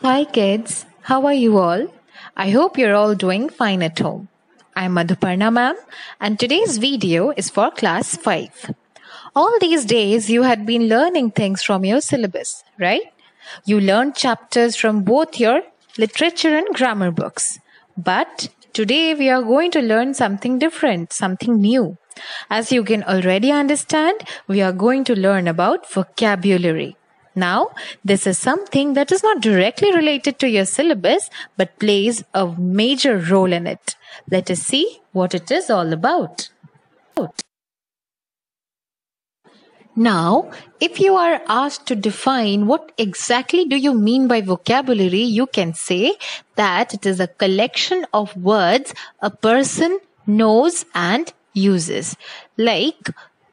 Hi kids, how are you all? I hope you're all doing fine at home. I'm Madhuparna ma'am and today's video is for class 5. All these days you had been learning things from your syllabus, right? You learned chapters from both your literature and grammar books. But today we are going to learn something different, something new. As you can already understand, we are going to learn about vocabulary. Now, this is something that is not directly related to your syllabus but plays a major role in it. Let us see what it is all about. Now, if you are asked to define what exactly do you mean by vocabulary, you can say that it is a collection of words a person knows and uses. Like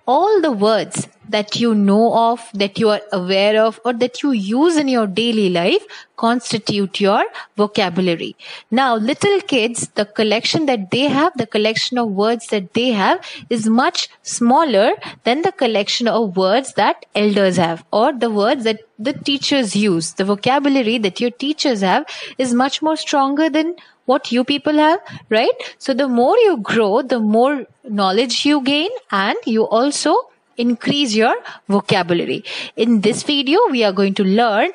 all the words that you know of, that you are aware of, or that you use in your daily life constitute your vocabulary. Now, little kids, the collection that they have, the collection of words that they have is much smaller than the collection of words that elders have, or the words that the teachers use. The vocabulary that your teachers have is much more stronger than what you people have, right? So the more you grow, the more knowledge you gain, and you also increase your vocabulary. In this video, we are going to learn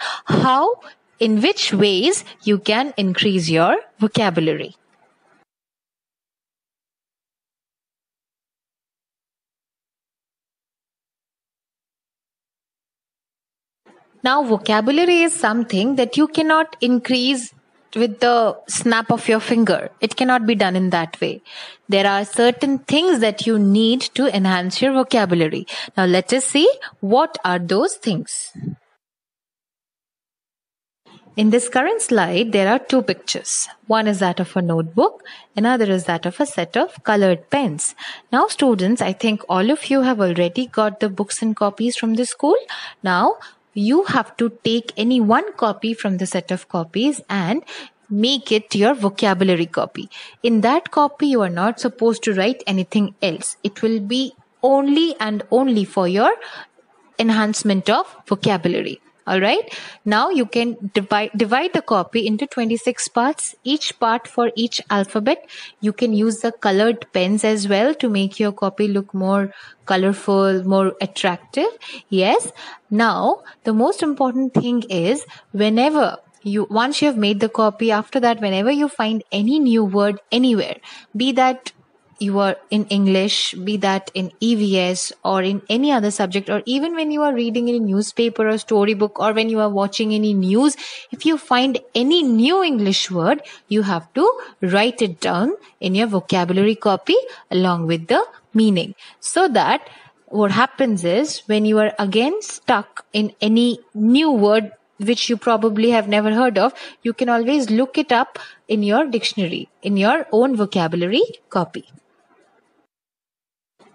in which ways you can increase your vocabulary. Now, vocabulary is something that you cannot increase with the snap of your finger. It cannot be done in that way. There are certain things that you need to enhance your vocabulary. Now let us see what are those things. In this current slide, there are two pictures. One is that of a notebook, another is that of a set of colored pens. Now students, I think all of you have already got the books and copies from the school. Now you have to take any one copy from the set of copies and make it your vocabulary copy. In that copy, you are not supposed to write anything else. It will be only and only for your enhancement of vocabulary. Alright, now you can divide the copy into 26 parts, each part for each alphabet. You can use the colored pens as well to make your copy look more colorful, more attractive. Yes, now the most important thing is once you have made the copy, after that, whenever you find any new word anywhere, be that you are in English, be that in EVS or in any other subject, or even when you are reading in a newspaper or storybook, or when you are watching any news, if you find any new English word, you have to write it down in your vocabulary copy along with the meaning. So that what happens is, when you are again stuck in any new word which you probably have never heard of, you can always look it up in your dictionary, in your own vocabulary copy.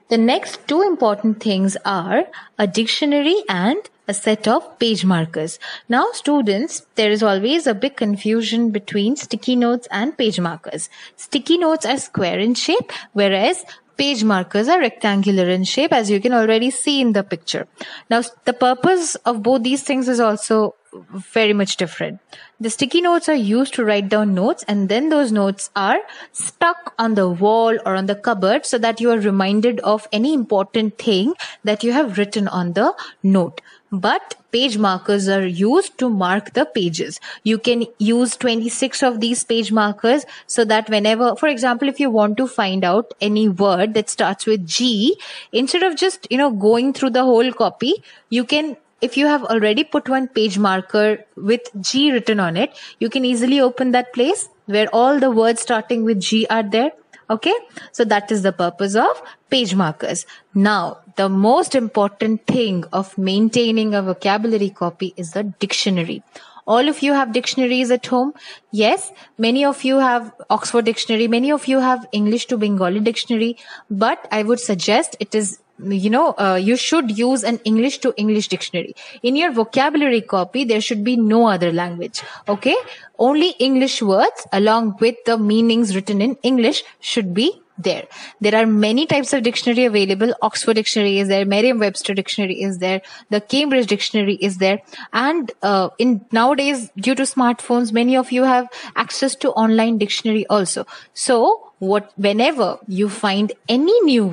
The next two important things are a dictionary and a set of page markers. Now students, there is always a big confusion between sticky notes and page markers. Sticky notes are square in shape, whereas page markers are rectangular in shape, as you can already see in the picture. Now, the purpose of both these things is also very much different. The sticky notes are used to write down notes, and then those notes are stuck on the wall or on the cupboard so that you are reminded of any important thing that you have written on the note. But page markers are used to mark the pages. You can use 26 of these page markers so that whenever, for example, if you want to find out any word that starts with G, instead of just, going through the whole copy, you can, if you have already put one page marker with G written on it, you can easily open that place where all the words starting with G are there. Okay, so that is the purpose of page markers. Now, the most important thing of maintaining a vocabulary copy is the dictionary. All of you have dictionaries at home. Yes, many of you have Oxford Dictionary, many of you have English to Bengali dictionary, but I would suggest it is you should use an English to English dictionary. In your vocabulary copy, there should be no other language. Okay? Only English words along with the meanings written in English should be there. There are many types of dictionary available. Oxford Dictionary is there, Merriam-Webster Dictionary is there, the Cambridge Dictionary is there, and in nowadays, due to smartphones, many of you have access to online dictionary also. So whenever you find any new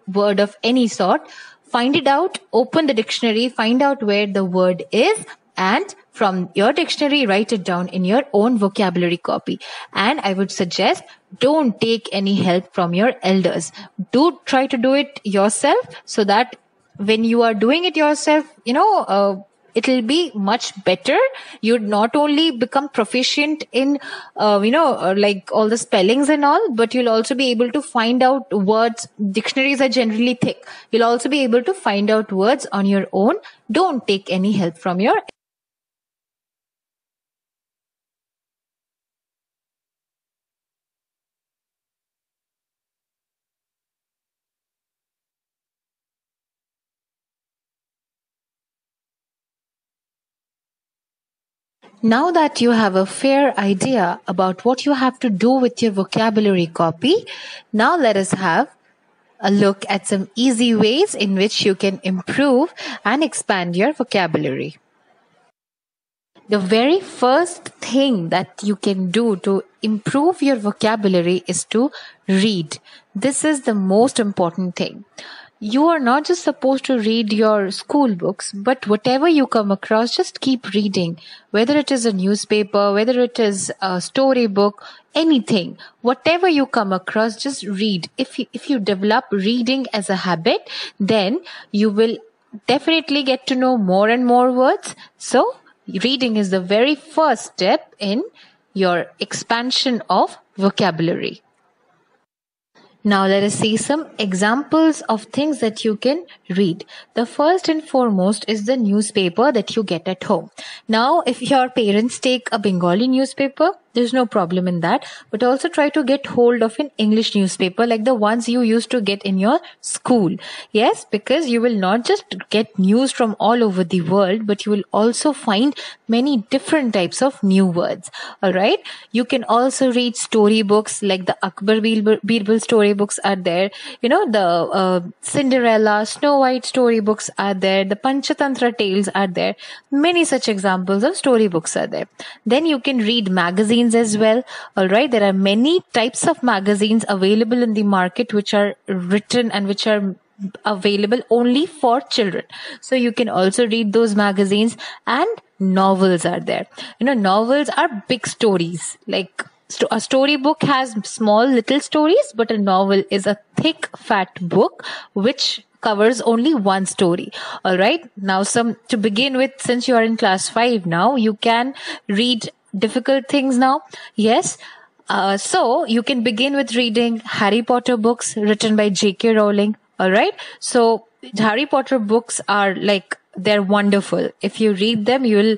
word of any sort, find it out, open the dictionary, find out where the word is, and from your dictionary, write it down in your own vocabulary copy. And I would suggest, don't take any help from your elders. Do try to do it yourself, so that when you are doing it yourself, it'll be much better. You'd not only become proficient in, like all the spellings and all, but you'll also be able to find out words. Dictionaries are generally thick. You'll also be able to find out words on your own. Don't take any help from your. Now that you have a fair idea about what you have to do with your vocabulary copy, now let us have a look at some easy ways in which you can improve and expand your vocabulary. The very first thing that you can do to improve your vocabulary is to read. This is the most important thing. You are not just supposed to read your school books, but whatever you come across, just keep reading. Whether it is a newspaper, whether it is a storybook, anything, whatever you come across, just read. If you develop reading as a habit, then you will definitely get to know more and more words. So reading is the very first step in your expansion of vocabulary. Now let us see some examples of things that you can read. The first and foremost is the newspaper that you get at home. Now, if your parents take a Bengali newspaper, there's no problem in that. But also try to get hold of an English newspaper like the ones you used to get in your school. Yes, because you will not just get news from all over the world, but you will also find many different types of new words. Alright? You can also read storybooks like the Akbar Birbal storybooks are there. The Cinderella, Snow White storybooks are there. The Panchatantra tales are there. Many such examples of storybooks are there. Then you can read magazines as well. Alright, there are many types of magazines available in the market which are written and which are available only for children. So you can also read those magazines, and novels are there. Novels are big stories. Like a storybook has small little stories, but a novel is a thick fat book which covers only one story. All right. Now, to begin with, since you are in class 5 now, you can read difficult things now. Yes. So you can begin with reading Harry Potter books written by J.K. Rowling. All right. So Harry Potter books are they're wonderful. If you read them, you will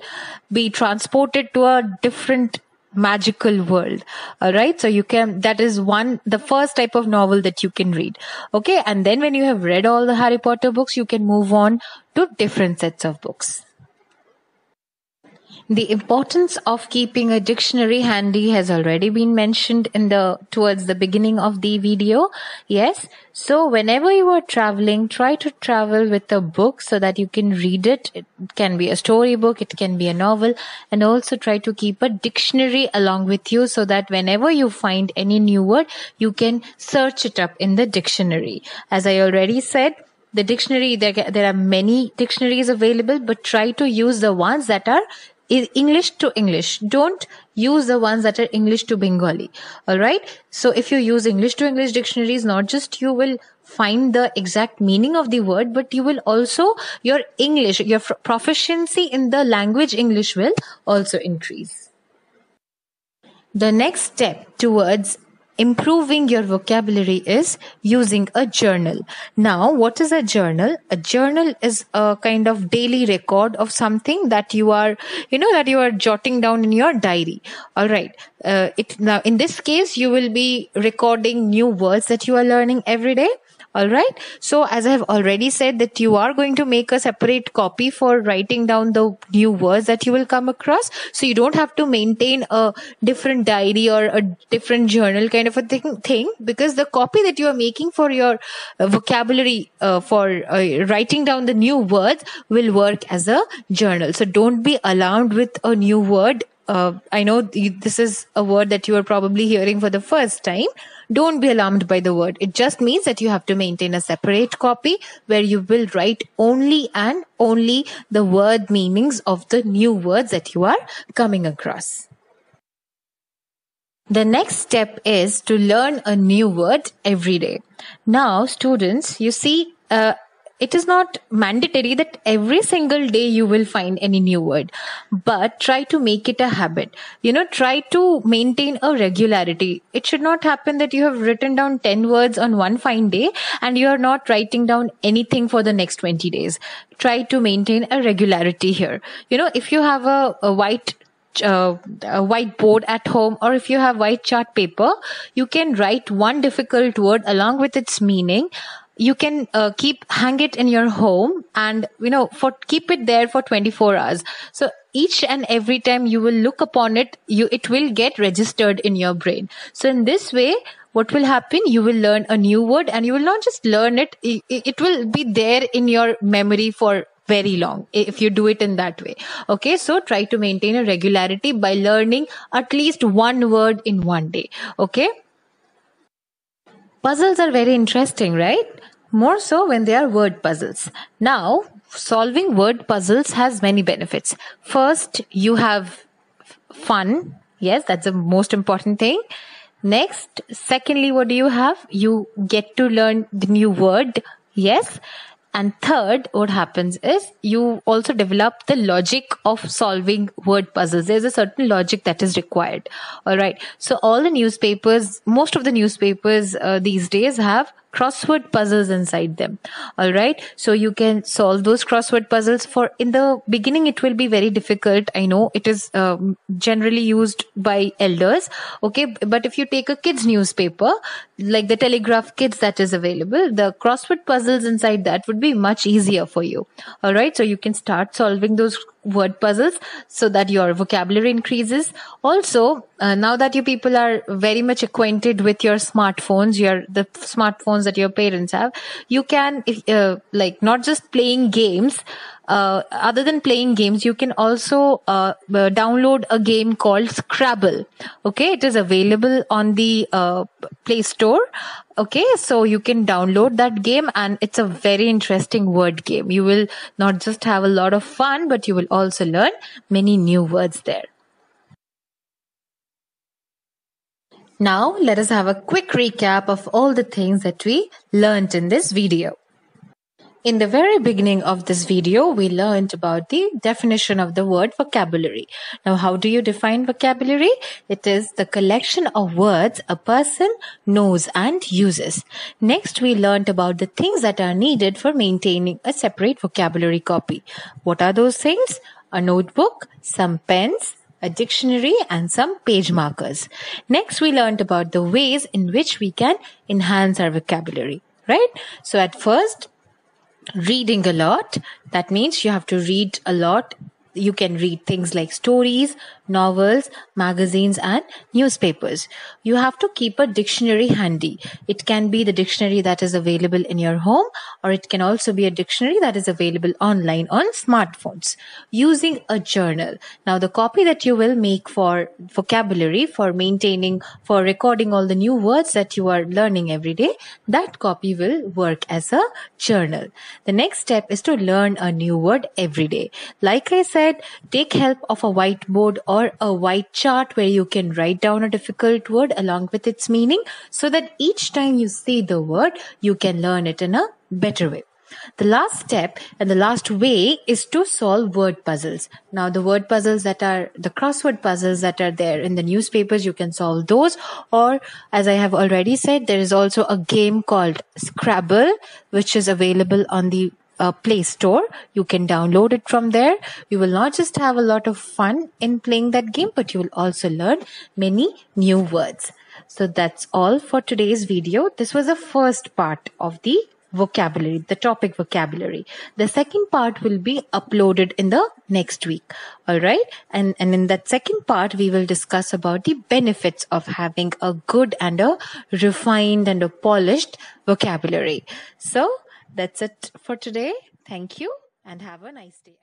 be transported to a different magical world. All right. So that is the first type of novel that you can read. Okay. And then when you have read all the Harry Potter books, you can move on to different sets of books. The importance of keeping a dictionary handy has already been mentioned towards the beginning of the video. Yes. So whenever you are traveling, try to travel with a book so that you can read it. It can be a storybook, it can be a novel, and also try to keep a dictionary along with you so that whenever you find any new word, you can search it up in the dictionary. As I already said, the dictionary, there are many dictionaries available, but try to use the ones that are English to English. Don't use the ones that are English to Bengali. All right. So if you use English to English dictionaries, not just you will find the exact meaning of the word, but you will also, your proficiency in the language English will also increase. The next step towards improving your vocabulary is using a journal. Now, what is a journal? A journal is a kind of daily record of something that you are jotting down in your diary. All right. Now, in this case, you will be recording new words that you are learning every day. All right. So as I have already said that you are going to make a separate copy for writing down the new words that you will come across. So you don't have to maintain a different diary or a different journal kind of a thing, because the copy that you are making for your vocabulary for writing down the new words will work as a journal. So don't be alarmed with a new word. I know this is a word that you are probably hearing for the first time. Don't be alarmed by the word. It just means that you have to maintain a separate copy where you will write only and only the word meanings of the new words that you are coming across. The next step is to learn a new word every day. Now, students, you see, it is not mandatory that every single day you will find any new word, but try to make it a habit. Try to maintain a regularity. It should not happen that you have written down 10 words on one fine day and you are not writing down anything for the next 20 days. Try to maintain a regularity here. If you have a whiteboard at home, or if you have white chart paper, you can write one difficult word along with its meaning. You can hang it in your home and, keep it there for 24 hours. So each and every time you will look upon it, it will get registered in your brain. So in this way, what will happen? You will learn a new word and you will not just learn it. It will be there in your memory for very long if you do it in that way. Okay. So try to maintain a regularity by learning at least one word in one day. Okay. Puzzles are very interesting, right? More so when they are word puzzles. Now, solving word puzzles has many benefits. First, you have fun. Yes, that's the most important thing. Next, secondly, what do you have? You get to learn the new word. Yes. And third, what happens is you also develop the logic of solving word puzzles. There's a certain logic that is required. All right. So all the newspapers, most of the newspapers these days have crossword puzzles inside them. All right. So you can solve those crossword puzzles. In the beginning, it will be very difficult. I know it is generally used by elders. Okay. But if you take a kids newspaper, like the Telegraph Kids that is available, the crossword puzzles inside that would be much easier for you. All right. So you can start solving those word puzzles so that your vocabulary increases. Also, now that you people are very much acquainted with your smartphones, the smartphones that your parents have, you can, not just playing games, other than playing games, you can also download a game called Scrabble. Okay, it is available on the Play Store. Okay, so you can download that game and it's a very interesting word game. You will not just have a lot of fun, but you will also learn many new words there. Now, let us have a quick recap of all the things that we learned in this video. In the very beginning of this video, we learned about the definition of the word vocabulary. Now, how do you define vocabulary? It is the collection of words a person knows and uses. Next, we learned about the things that are needed for maintaining a separate vocabulary copy. What are those things? A notebook, some pens, a dictionary, and some page markers. Next, we learned about the ways in which we can enhance our vocabulary, right? So at first, reading a lot. That means you have to read a lot. You can read things like stories, novels, magazines, and newspapers. You have to keep a dictionary handy. It can be the dictionary that is available in your home, or it can also be a dictionary that is available online on smartphones. Using a journal. Now, the copy that you will make for vocabulary, for maintaining, for recording all the new words that you are learning every day, that copy will work as a journal. The next step is to learn a new word every day. Like I said, take help of a whiteboard or a white chart where you can write down a difficult word along with its meaning so that each time you see the word, you can learn it in a better way. The last step and the last way is to solve word puzzles. Now, the word puzzles that are the crossword puzzles that are there in the newspapers, you can solve those. Or, as I have already said, there is also a game called Scrabble, which is available on the Play Store. You can download it from there. You will not just have a lot of fun in playing that game, but you will also learn many new words. So that's all for today's video. This was the first part of the vocabulary, the topic vocabulary. The second part will be uploaded in the next week. All right. And in that second part, we will discuss about the benefits of having a good and a refined and a polished vocabulary. So that's it for today. Thank you and have a nice day.